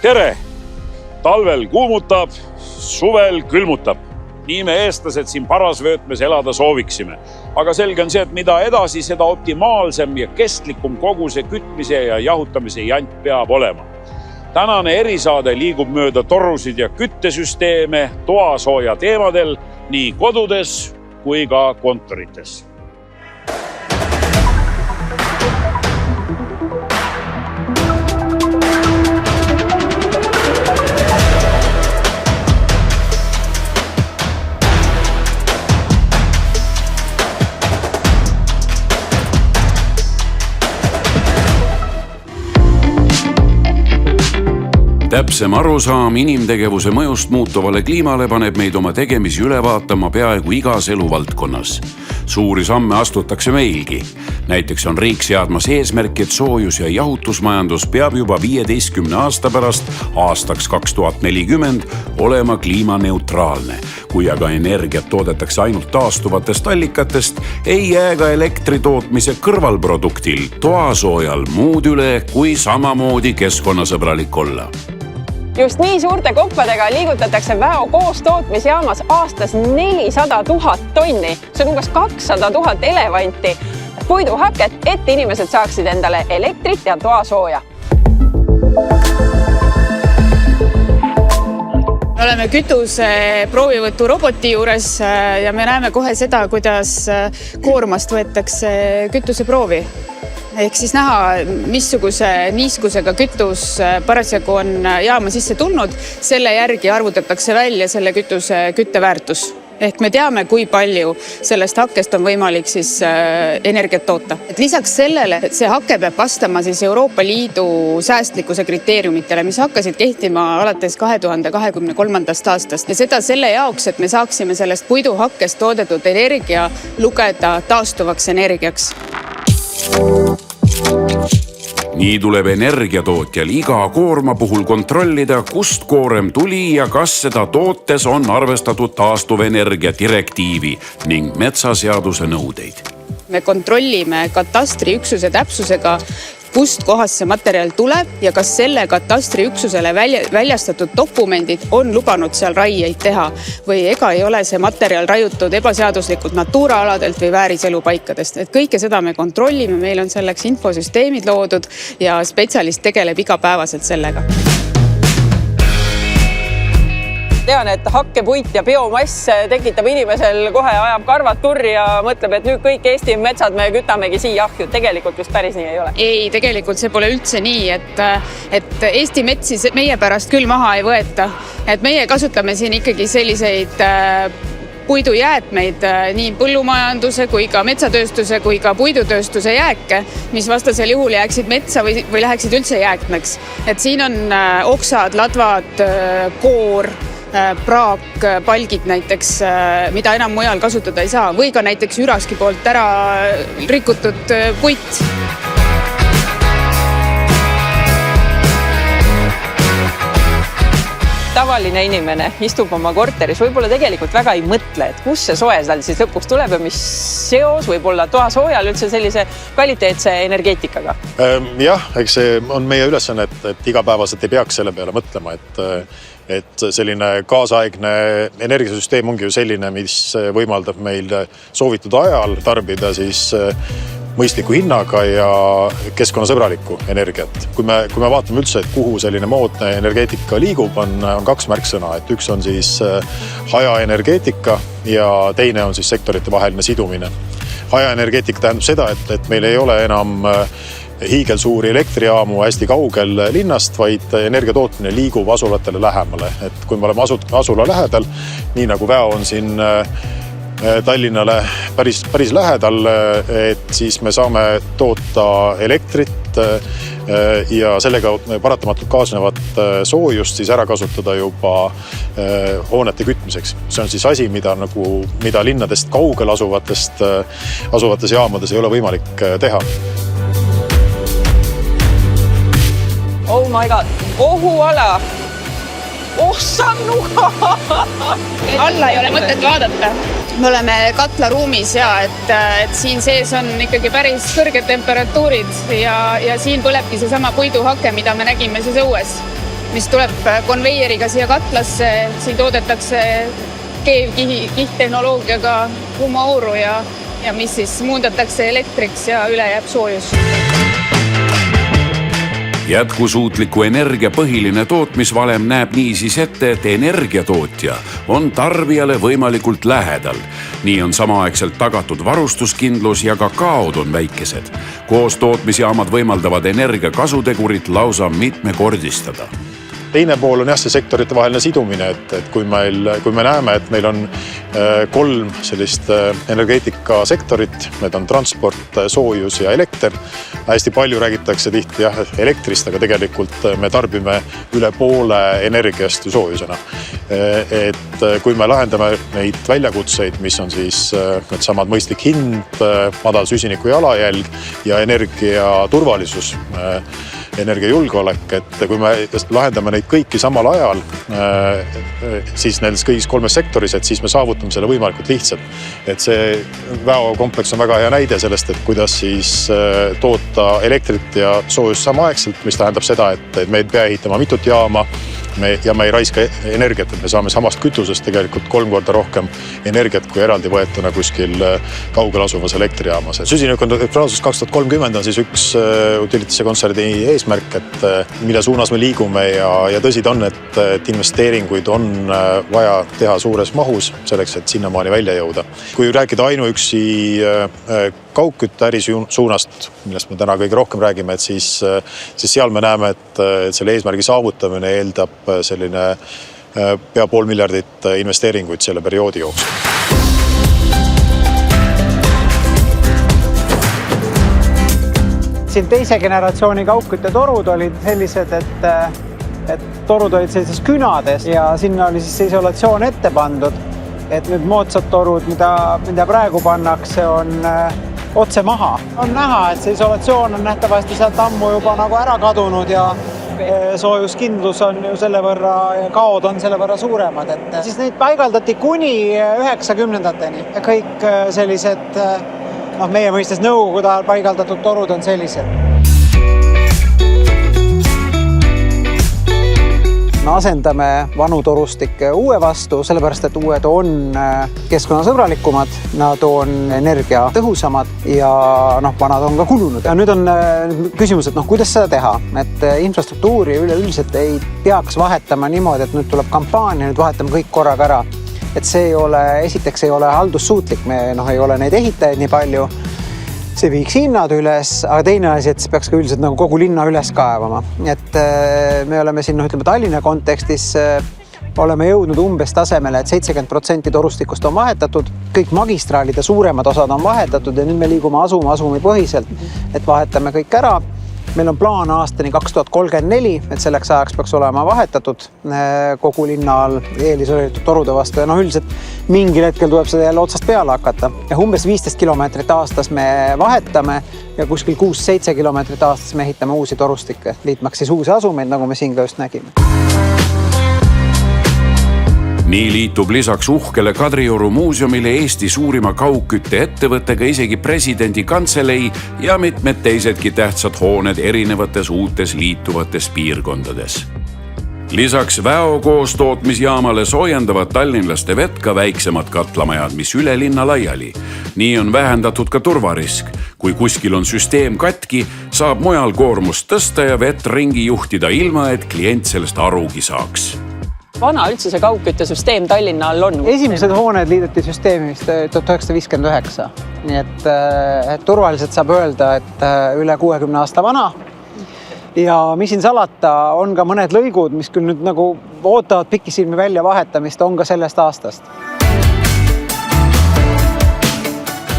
Tere! Talvel kuumutab, suvel külmutab. Nii me eestlased siin parasvöötmes elada sooviksime. Aga selge on see, et mida edasi, seda optimaalsem ja kestlikum kogu see kütmise ja jahutamise jant peab olema. Tänane erisaade liigub mööda torusid ja küttesüsteeme toasooja teemadel nii kodudes kui ka kontorites. Täpsem arusaam inimtegevuse mõjust muutuvale kliimale paneb meid oma tegemisi üle vaatama peaaegu igas eluvaldkonnas. Suuri samme astutakse meilgi. Näiteks on riik seadmas eesmärki, et soojus- ja jahutusmajandus peab juba 15 aasta pärast, aastaks 2040, olema kliimaneutraalne. Kui aga energiat toodetakse ainult taastuvatest allikatest, ei jää ka elektri tootmise kõrvalproduktil toasoojal muud üle, kui samamoodi keskkonnasõbralik olla. Just nii suurte koppadega liigutatakse Väo koostootmisjaamas aastas 400 000 tonni. See on umbes 200 000 elevanti puiduhaket, et inimesed saaksid endale elektrit ja toasooja. Me oleme kütuse proovivõtu roboti juures ja me näeme kohe seda, kuidas koormast võetakse kütuse proovi. Ehk siis näha, missuguse niiskusega kütus parasjagu on jaama sisse tulnud. Selle järgi arvutatakse välja selle kütuse kütteväärtus. Ehk me teame, kui palju sellest hakkest on võimalik siis energiat toota. Et lisaks sellele, et see hake peab vastama siis Euroopa Liidu säästlikkuse kriteeriumitele, mis hakkasid kehtima alates 2023. aastast. Ja seda selle jaoks, et me saaksime sellest puiduhakkest toodetud energia lugeda taastuvaks energiaks. Nii tuleb energiatootjal iga koorma puhul kontrollida, kust koorem tuli ja kas seda tootes on arvestatud taastuvenergia direktiivi ning metsaseaduse nõudeid. Me kontrollime katastriüksuse täpsusega, kust kohast see materjal tuleb ja kas selle katastriüksusele väljastatud dokumendid on lubanud seal raieid teha või ega ei ole see materjal raiutud ebaseaduslikult natuuraaladelt või vääriselupaikadest. Et kõike seda me kontrollime, meil on selleks infosüsteemid loodud ja spetsialist tegeleb igapäevaselt sellega. Tean, et hakkepuit ja biomass tekitab inimesel kohe ajab karvad turri ja mõtleb, et nüüd kõik Eesti metsad me kütamegi siia ahju. Tegelikult just päris nii ei ole. Ei, tegelikult see pole üldse nii, et Eesti metsi meie pärast küll maha ei võeta. Et meie kasutame siin ikkagi selliseid puidujäätmeid, nii põllumajanduse kui ka metsatööstuse kui ka puidutööstuse jääke, mis vastasel juhul jääksid metsa või läheksid üldse jääkmeks. Et siin on oksad, ladvad, koor, praak, palgid näiteks, mida enam mujal kasutada ei saa, või ka näiteks üraski poolt ära rikutud puit. Tavaline inimene istub oma korteris, võib-olla tegelikult väga ei mõtle, et kus see soe tal siis lõpuks tuleb ja mis seos võib olla toasoojal üldse sellise kvaliteetse energeetikaga. Jah, eks see on meie ülesanne, et igapäevaselt ei peaks selle peale mõtlema, et selline kaasaegne energiasüsteem ongi ju selline, mis võimaldab meil soovitud ajal tarbida siis mõistliku hinnaga ja keskkonnasõbralikku energiat. Kui me vaatame üldse, et kuhu selline moodne energeetika liigub, on 2 märksõna. Et üks on siis hajaenergeetika ja teine on siis sektorite vaheline sidumine. Hajaenergeetika tähendab seda, et meil ei ole enam hiigelsuuri elektrijaamu hästi kaugel linnast, vaid energia tootmine liigub asulatele lähemale. Et kui me oleme asula lähedal, nii nagu Väo on siin Tallinnale päris lähedal, et siis me saame toota elektrit ja sellega paratamatult kaasnevat soojust siis ära kasutada juba hoonete kütmiseks. See on siis asi, mida linnadest kaugel asuvates jaamades ei ole võimalik teha. Oh my god, ohuala! Sannuga! Alla ei ole mõtet vaadata. Me oleme katlaruumis ja et siin sees on ikkagi päris kõrged temperatuurid ja siin põlebki seesama puiduhake, mida me nägime siis õues. mis tuleb konveieriga siia katlasse. Siin toodetakse keevkihttehnoloogiaga kuumaooru ja mis siis muundatakse elektriks ja üle jääb soojus. Jätkusuutliku energia põhiline tootmisvalem näeb niisiis ette, et energiatootja on tarbijale võimalikult lähedal. Nii on samaaegselt tagatud varustuskindlus ja ka kaod on väikesed. Koos tootmisjaamad võimaldavad energia kasutegurit lausa mitmekordistada. Teine pool on see sektorite vaheline sidumine, et kui me näeme, et meil on 3 sellist energeetikasektorit, need on transport, soojus ja elekter. Hästi palju räägitakse tihti elektrist, aga tegelikult me tarbime üle poole energiast ju soojusena. Et kui me lahendame neid väljakutseid, mis on siis need samad mõistlik hind, madal süsiniku jalajälg ja energia turvalisus, energiajulgeolek, et kui me lahendame neid kõiki samal ajal, siis nendes kõigis 3 sektoris, et siis me saavutame selle võimalikult lihtsalt. Et see väokompleks on väga hea näide sellest, et kuidas siis toota elektrit ja soojust samaaegselt, mis tähendab seda, et me ei pea ehitama mitut jaama ja me ei raiska energiat, et me saame samast kütusest tegelikult 3 korda rohkem energiat kui eraldi võetuna kuskil kaugel asuvas elektrijaamas. Süsinikuneutraalsus 2030 on siis üks Utilitase kontserni eesmärk, et mille suunas me liigume ja tõsi ta on, et investeeringuid on vaja teha suures mahus selleks, et sinnamaani välja jõuda. Kui rääkida ainuüksi kaugkütte äri suunast, millest me täna kõige rohkem räägime, et siis seal me näeme, et selle eesmärgi saavutamine eeldab selline pea $500 miljardit investeeringuid selle perioodi jooksul. Siin teise generatsiooni kaugküttetorud olid sellised, et torud olid sellises künades ja sinna oli siis isolatsioon ette pandud. Et nüüd moodsad torud, mida praegu pannakse, on otse maha. On näha, et see isolatsioon on nähtavasti sealt ammu juba nagu ära kadunud ja soojuskindlus on ju selle võrra ja kaod on selle võrra suuremad. Et siis neid paigaldati kuni 90-ndateni. Kõik sellised, meie mõistes nõukogude ajal paigaldatud torud on sellised. Me asendame vanu torustikke uue vastu, sellepärast et uued on keskkonnasõbralikumad, nad on energia tõhusamad ja vanad on ka kulunud. Ja nüüd on küsimus, et kuidas seda teha, et infrastruktuuri üleüldiselt ei peaks vahetama niimoodi, et nüüd tuleb kampaania, nüüd vahetame kõik korraga ära. Et see esiteks ei ole haldussuutlik, me ei ole neid ehitajaid nii palju. See viiks hinnad üles, aga teine asi, et see peaks ka üldiselt kogu linna üles kaevama. Et me oleme siin, Tallinna kontekstis oleme jõudnud umbes tasemele, et 70% torustikust on vahetatud, kõik magistraalid ja suuremad osad on vahetatud ja nüüd me liigume asumi põhiselt, et vahetame kõik ära. Meil on plaan aastani 2034, et selleks ajaks peaks olema vahetatud kogu linna all eelisoleeritud torude vastu ja üldiselt mingil hetkel tuleb seda jälle otsast peale hakata. Ja umbes 15 kilomeetrit aastas me vahetame ja kuskil 6-7 kilomeetrit aastas me ehitame uusi torustikke, liitmaks siis uusi asumeid, nagu me siin ka just nägime. Nii liitub lisaks uhkele Kadrioru muuseumile Eesti suurima kaugkütteettevõttega isegi presidendi kantselei ja mitmed teisedki tähtsad hooned erinevates uutes liituvates piirkondades. Lisaks väo koostootmisjaamale soojendavad tallinlaste vett ka väiksemad katlamajad, mis üle linna laiali. Nii on vähendatud ka turvarisk. Kui kuskil on süsteem katki, saab mujal koormust tõsta ja vett ringi juhtida ilma, et klient sellest arugi saaks. Vana üldse see kaugküttesüsteem Tallinna all on? Esimesed hooned liideti süsteemist 1959. Nii et turvaliselt saab öelda, et üle 60 aasta vana. Ja mis siin salata, on ka mõned lõigud, mis küll nüüd ootavad pikisilmi välja vahetamist, on ka sellest aastast.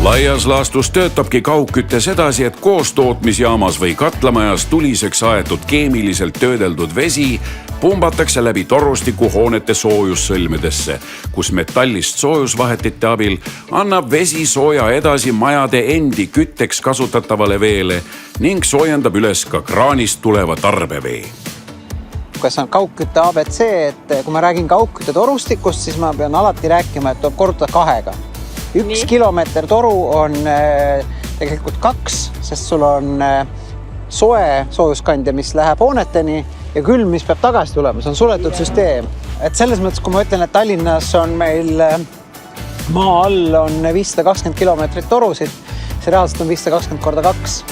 Laias laastus töötabki kaugküttes edasi, et koostootmisjaamas või katlamajas tuliseks aetud keemiliselt töödeldud vesi pumbatakse läbi torustiku hoonete soojussõlmedesse, kus metallist soojusvahetite abil annab vesi sooja edasi majade endi kütteks kasutatavale veele ning soojendab üles ka kraanist tuleva tarbevee. Kas on kaugkütte ABC, et kui ma räägin kaugkütte torustikust, siis ma pean alati rääkima, et tuleb korrutada 2. 1 kilomeeter toru on tegelikult 2, sest sul on soojuskandja, mis läheb hooneteni ja külm, mis peab tagasi tulema, see on suletud süsteem. Et selles mõttes, kui ma ütlen, et Tallinnas on meil maa all on 520 kilomeetrit torusid, see reaalselt on 520 korda 2.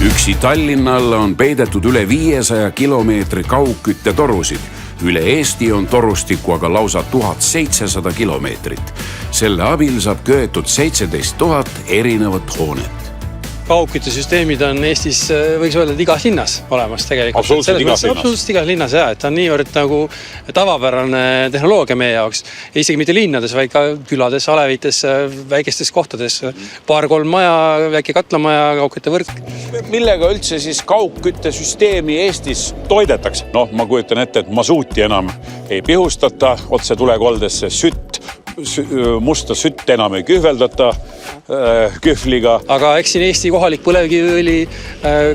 Üksi Tallinna alla on peidetud üle 500 kilomeetri kaugküttetorusid. Üle Eesti on torustikku aga lausa 1700 kilomeetrit. Selle abil saab köetud 17 000 erinevat hoonet. Kaugküttesüsteemid on Eestis, võiks öelda, et igas linnas olemas tegelikult. Absoluutselt igas linnas. Absoluutselt igas linnas, jah. Et on niivõrd nagu tavapärane tehnoloogia meie jaoks. Isegi mitte linnades, vaid ka külades, alevites, väikestes kohtades. 2-3 maja, väike katlamaja, kaugküttevõrk. Millega üldse siis kaugküttesüsteemi Eestis toidetakse? Noh, ma kujutan ette, et masuuti enam ei pihustata, otse tulekoldesse musta sütt enam ei kühveldata kühvliga. Aga eks siin Eesti kohalik põlevkiviõli,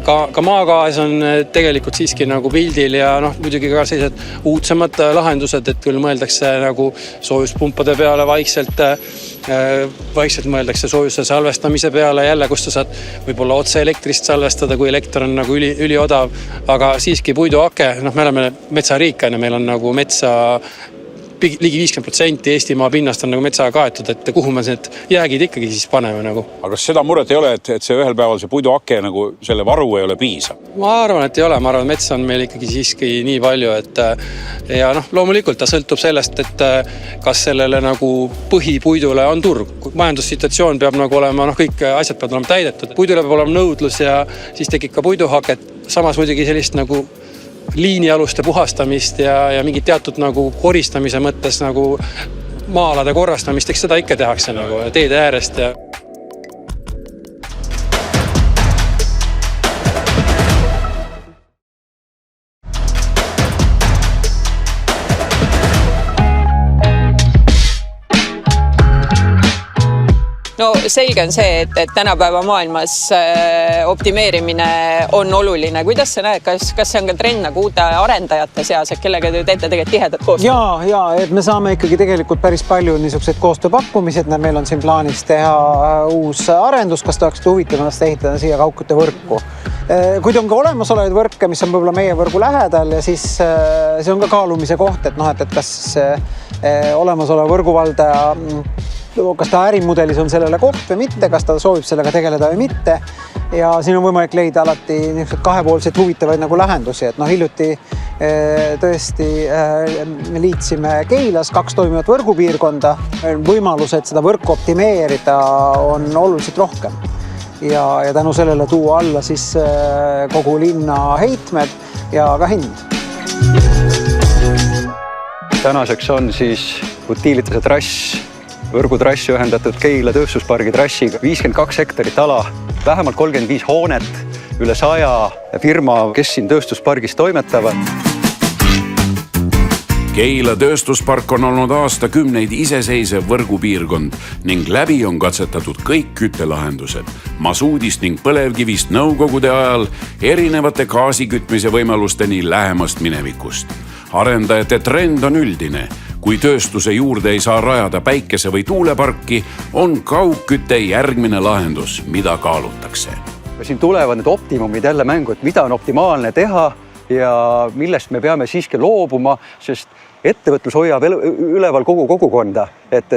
ka maagaas on tegelikult siiski nagu pildil ja muidugi ka sellised uudsemad lahendused, et küll mõeldakse nagu soojuspumpade peale vaikselt mõeldakse soojuse salvestamise peale jälle, kus sa saad võib-olla otse elektrist salvestada, kui elekter on nagu üliodav, aga siiski puiduhake, me oleme metsariik, meil on nagu metsa ligi 50% Eestimaa pinnast on nagu metsaga kaetud, et kuhu me need jäägid ikkagi siis paneme nagu. Aga kas seda muret ei ole, et see ühel päeval see puiduhake nagu selle varu ei ole piisav? Ma arvan, et ei ole. Ma arvan, et metsa on meil ikkagi siiski nii palju, et ja loomulikult ta sõltub sellest, et kas sellele nagu põhipuidule on turg. Majandussituatsioon peab nagu olema, kõik asjad peavad olema täidetud. Puidule peab olema nõudlus ja siis tekib ka puiduhaket. Samas muidugi sellist nagu liinialuste puhastamist ja mingit teatud nagu koristamise mõttes nagu maalade korrastamist, eks seda ikka tehakse nagu teede äärest ja No selge on see, et tänapäeva maailmas optimeerimine on oluline. Kuidas sa näed, kas see on ka trend nagu uute arendajate seas, et kellega te teete tegelikult tihedat koostööd? Ja, et me saame ikkagi tegelikult päris palju niisugused koostööpakkumised. Meil on siin plaanis teha uus arendus, kas te oleksite huvitav ennast ehitada siia kaugküttevõrku. Kuid on ka olemasolevaid võrke, mis on võib-olla meie võrgu lähedal ja siis see on ka kaalumise koht, et kas olemasoleva võrguvaldaja kas ta ärimudelis on sellele koht või mitte, kas ta soovib sellega tegeleda või mitte. Ja siin on võimalik leida alati kahepoolseid huvitavaid nagu lahendusi. Et hiljuti tõesti me liitsime Keilas 2 toimivat võrgupiirkonda. Võimalused seda võrku optimeerida on oluliselt rohkem. Ja tänu sellele tuua alla siis kogu linna heitmed ja ka hind. Tänaseks on siis Utilitase trass, võrgutrass ühendatud Keila tööstuspargi trassiga. 52 hektarit ala, vähemalt 35 hoonet, üle 100 firma, kes siin tööstuspargis toimetavad. Keila tööstuspark on olnud aastakümneid iseseisev võrgupiirkond ning läbi on katsetatud kõik küttelahendused. Masuudist ning põlevkivist nõukogude ajal erinevate gaasikütmise võimalusteni lähemast minevikust. Arendajate trend on üldine. Kui tööstuse juurde ei saa rajada päikese- või tuuleparki, on kaugkütte järgmine lahendus, mida kaalutakse. Siin tulevad need optimumid jälle mängu, et mida on optimaalne teha ja millest me peame siiski loobuma, sest ettevõtlus hoiab üleval kogu kogukonda, et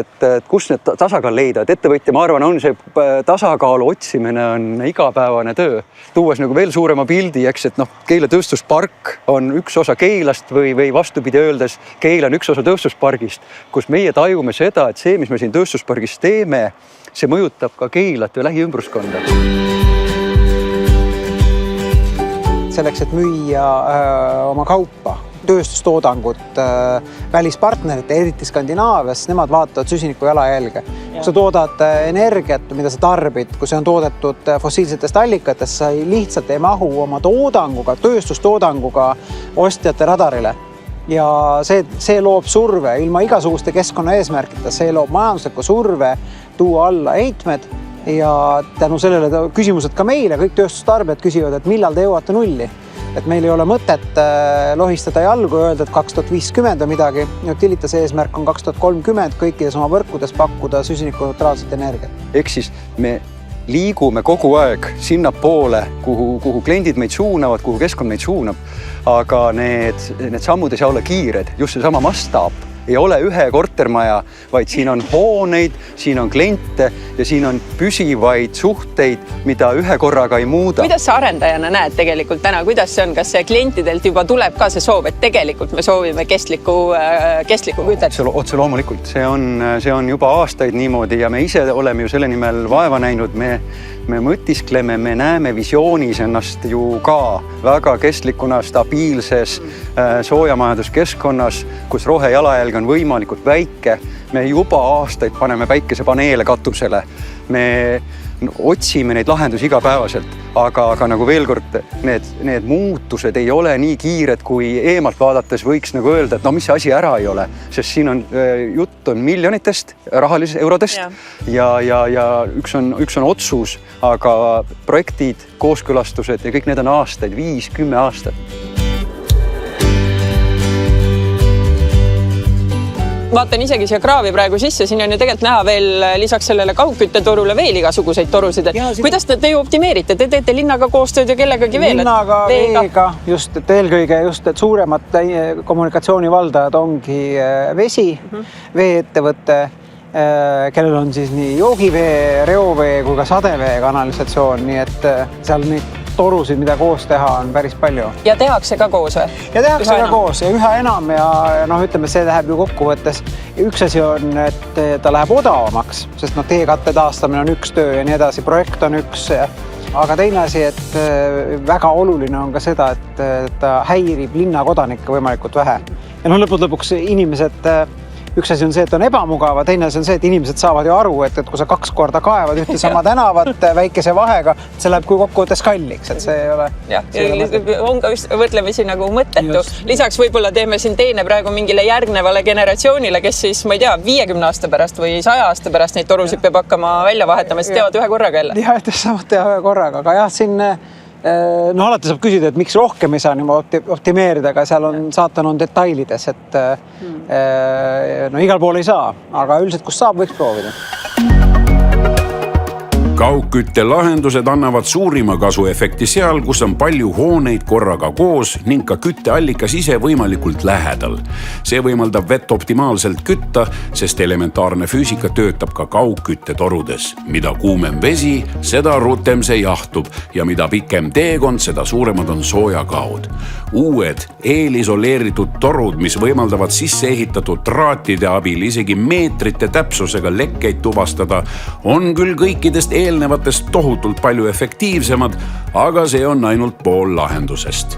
kus need tasakaal leida, et ettevõtja, ma arvan, on see tasakaalu otsimine on igapäevane töö. Tuues nagu veel suurema pildi, eks, et Keila tööstuspark on üks osa Keilast või vastupidi öeldes, Keila on üks osa tööstuspargist, kus meie tajume seda, et see, mis me siin tööstuspargis teeme, see mõjutab ka Keilat ja lähiümbruskonda. Selleks, et müüa oma kaupa, tööstustoodangut välispartnerite, eriti Skandinaavias, nemad vaatavad süsiniku jalajälge. Kui sa toodad energiat, mida sa tarbid, kui see on toodetud fossiilsetest allikatest, sa lihtsalt ei mahu oma toodanguga, tööstustoodanguga ostjate radarile. Ja see loob surve ilma igasuguste keskkonna eesmärkida, see loob majandusliku surve tuua alla heitmed ja tänu sellele küsimused ka meile, kõik tööstustarbijad küsivad, et millal te jõuate nulli. Et meil ei ole mõtet lohistada jalgu ja öelda, et 2050 või midagi. Utilitase eesmärk on 2030 kõikides oma võrkudes pakkuda süsinikuneutraalset energiat. Ehk siis me liigume kogu aeg sinnapoole, kuhu kliendid meid suunavad, kuhu keskkond meid suunab. Aga need sammud ei saa olla kiired, just see sama mastaap ei ole ühe kortermaja, vaid siin on hooneid, siin on kliente ja siin on püsivaid suhteid, mida ühe korraga ei muuda. Kuidas sa arendajana näed tegelikult täna, kuidas see on, kas see klientidelt juba tuleb ka see soov, et tegelikult me soovime kestlikku kütet? Otse loomulikult, see on juba aastaid niimoodi ja me ise oleme ju selle nimel vaeva näinud, me mõtiskleme, me näeme visioonis ennast ju ka väga kestlikuna, stabiilses soojamajanduskeskkonnas, kus rohejalajälg on võimalikult väike. Me juba aastaid paneme päikesepaneele katusele. Me otsime neid lahendusi igapäevaselt, aga nagu veel kord, need muutused ei ole nii kiired, kui eemalt vaadates võiks nagu öelda, et no mis see asi ära ei ole, sest siin on jutt on miljonitest rahalisest eurodest ja üks on otsus, aga projektid, kooskõlastused ja kõik need on aastaid, 5-10 aastat. Vaatan isegi siia kraavi praegu sisse, siin on ju tegelikult näha veel lisaks sellele kaugküttetorule veel igasuguseid torusid. Kuidas te ju optimeerite? Te teete linnaga koostööd ja kellegagi veel? Linnaga, veega, just, et eelkõige just, et suuremad kommunikatsioonivaldajad ongi vesi, veeettevõte, kellel on siis nii joogivee, reovee kui ka sadevee kanalisatsioon, nii et seal neid torusid, mida koos teha, on päris palju. Ja tehakse ka koos või? Ja tehakse ka koos ja üha enam ja ütleme, see läheb ju kokkuvõttes. Üks asi on, et ta läheb odavamaks, sest teekatte taastamine on üks töö ja nii edasi, projekt on üks. Aga teine asi, et väga oluline on ka seda, et ta häirib linnakodanikke võimalikult vähe. Ja lõpuks inimesed, üks asi on see, et on ebamugav, teine asi on see, et inimesed saavad ju aru, et kui sa 2 korda kaevad ühte sama tänavat väikese vahega, see läheb kui kokkuvõttes kalliks, et see ei ole... on ka võrdlemisi nagu mõttetu. Lisaks võib-olla teeme siin teene praegu mingile järgnevale generatsioonile, kes siis, ma ei tea, 50 aasta pärast või 100 aasta pärast neid torusid peab hakkama välja vahetama, siis teevad ühe korraga jälle. Jah, et saavad teha ühe korraga, aga jah, siin alati saab küsida, et miks rohkem ei saa optimeerida, aga seal on saatan on detailides, et igal pool ei saa, aga üldiselt kus saab, võiks proovida. Kaugkütte lahendused annavad suurima kasuefekti seal, kus on palju hooneid korraga koos ning ka kütteallikas ise võimalikult lähedal. See võimaldab vett optimaalselt kütta, sest elementaarne füüsika töötab ka kaugkütte torudes. Mida kuumem vesi, seda rutem see jahtub ja mida pikem teekond, seda suuremad on soojakaod. Uued eelisoleeritud torud, mis võimaldavad sisse ehitatud traatide abil isegi meetrite täpsusega lekkeid tuvastada, on küll kõikidest eelnevatest tohutult palju efektiivsemad, aga see on ainult pool lahendusest.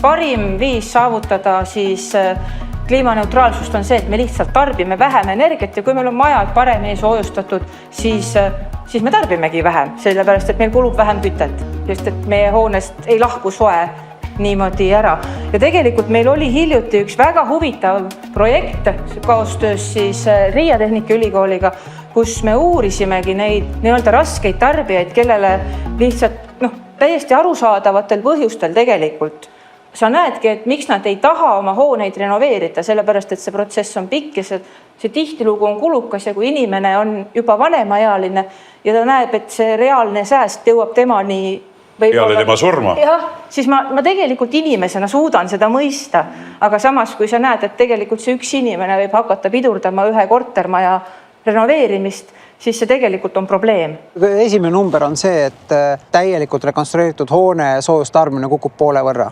Parim viis saavutada siis kliimaneutraalsust on see, et me lihtsalt tarbime vähem energiat ja kui meil on majad paremini soojustatud, siis me tarbimegi vähem, sellepärast et meil kulub vähem kütet, just et meie hoonest ei lahku soe niimoodi ära. Ja tegelikult meil oli hiljuti üks väga huvitav projekt koostöös siis Riia Tehnikaülikooliga, kus me uurisimegi neid nii-öelda raskeid tarbijaid, kellele lihtsalt täiesti arusaadavatel põhjustel tegelikult. Sa näedki, et miks nad ei taha oma hooneid renoveerida, sellepärast et see protsess on pikk ja see tihtilugu on kulukas ja kui inimene on juba vanemaealine ja ta näeb, et see reaalne sääst jõuab temani peale tema surma. Jah, siis ma tegelikult inimesena suudan seda mõista, aga samas kui sa näed, et tegelikult see üks inimene võib hakata pidurdama ühe kortermaja renoveerimist, siis see tegelikult on probleem. Esimene number on see, et täielikult rekonstrueeritud hoone soojustarbimine kukub poole võrra.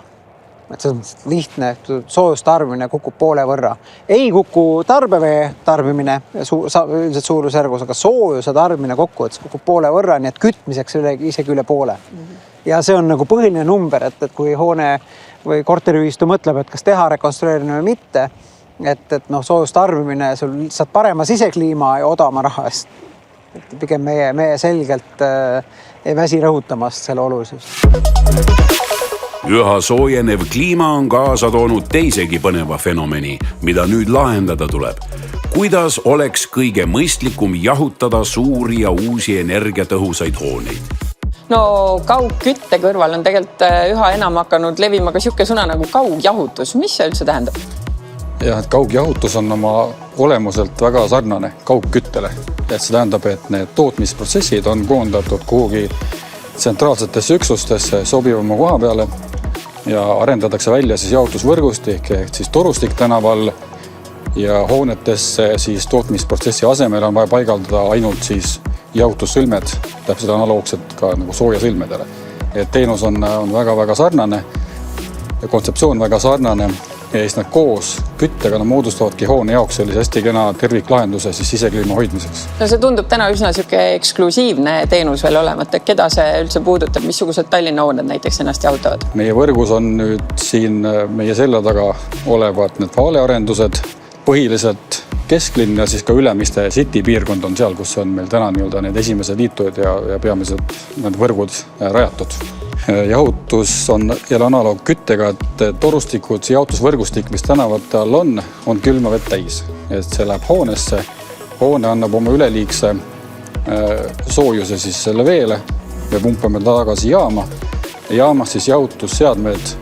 Et see on lihtne, soojustarbimine kukub poole võrra. Ei kuku tarbevee tarbimine üldiselt suurusjärgus, aga soojuse tarbimine kokku, et see kukub poole võrra, nii et kütmiseks isegi üle poole. Ja see on nagu põhiline number, et kui hoone või korteriühistu mõtleb, et kas teha rekonstrueerimine või mitte, et soojustarbimine, sul saad parema sisekliima ja odavama raha eest. Pigem meie selgelt ei väsi rõhutamast selle olulisust. Üha soojenev kliima on kaasa toonud teisegi põneva fenomeni, mida nüüd lahendada tuleb. Kuidas oleks kõige mõistlikum jahutada suuri ja uusi energiatõhusaid hooneid? No kaugkütte kõrval on tegelikult üha enam hakanud levima ka siuke sõna nagu kaugjahutus. Mis see üldse tähendab? Jah, et kaugjahutus on oma olemuselt väga sarnane kaugküttele. Et see tähendab, et need tootmisprotsessid on koondatud kuhugi tsentraalsetesse üksustesse sobivama koha peale ja arendatakse välja siis jaotusvõrgustik ehk siis torustik tänaval ja hoonetesse siis tootmisprotsessi asemel on vaja paigaldada ainult siis jahutussõlmed, täpselt analoogselt ka nagu soojasõlmedele. Et teenus on väga-väga sarnane, kontseptsioon väga sarnane ja siis nad koos küttega moodustavadki hoone jaoks sellise hästi kena terviklahenduse siis sisekliima hoidmiseks. No see tundub täna üsna siuke eksklusiivne teenus veel olemata. Keda see üldse puudutab? Missugused Tallinna hooned näiteks ennast jahutavad? Meie võrgus on nüüd siin meie selle taga olevad need vaalearendused, põhiliselt kesklinn ja siis ka Ülemiste City piirkond on seal, kus on meil täna need esimesed liitujad ja peamised need võrgud rajatud. Jahutus on jälle analoog küttega, et torustikud, see jahutusvõrgustik, mis tänavate all on külma vett täis. Et see läheb hoonesse, hoone annab oma üleliigse soojuse siis selle veele ja pumpame tagasi jaama. Jaamas siis jahutusseadmed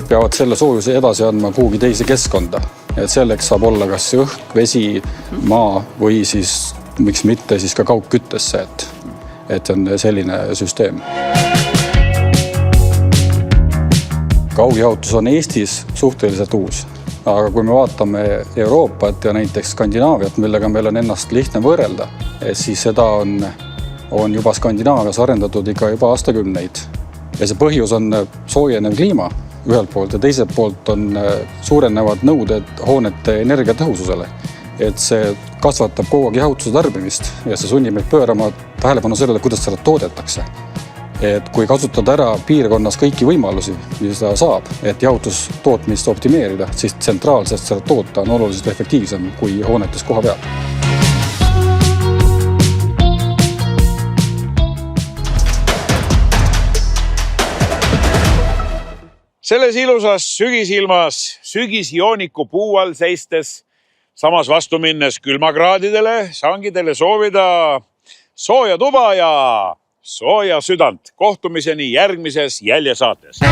peavad selle soojuse edasi andma kuhugi teise keskkonda. Et selleks saab olla kas õhk, vesi, maa või siis miks mitte siis ka kaugküttesse, et on selline süsteem. Kaugjahutus on Eestis suhteliselt uus, aga kui me vaatame Euroopat ja näiteks Skandinaaviat, millega meil on ennast lihtne võrrelda, siis seda on juba Skandinaavias arendatud ikka juba aastakümneid. Ja see põhjus on soojenev kliima ühelt poolt ja teiselt poolt on suurenevad nõuded hoonete energiatõhususele. Et see kasvatab kogu aeg jahutuse tarbimist ja see sunnib meid pöörama tähelepanu sellele, kuidas seda toodetakse. Et kui kasutada ära piirkonnas kõiki võimalusi, mis seda saab, et jahutustootmist optimeerida, siis tsentraalselt seda toota on oluliselt efektiivsem kui hoonetes koha peal. Selles ilusas sügisilmas sügisjooniku puu all seistes, samas vastu minnes külmakraadidele, saangi teile soovida sooja tuba ja sooja südant. Kohtumiseni järgmises jäljesaates.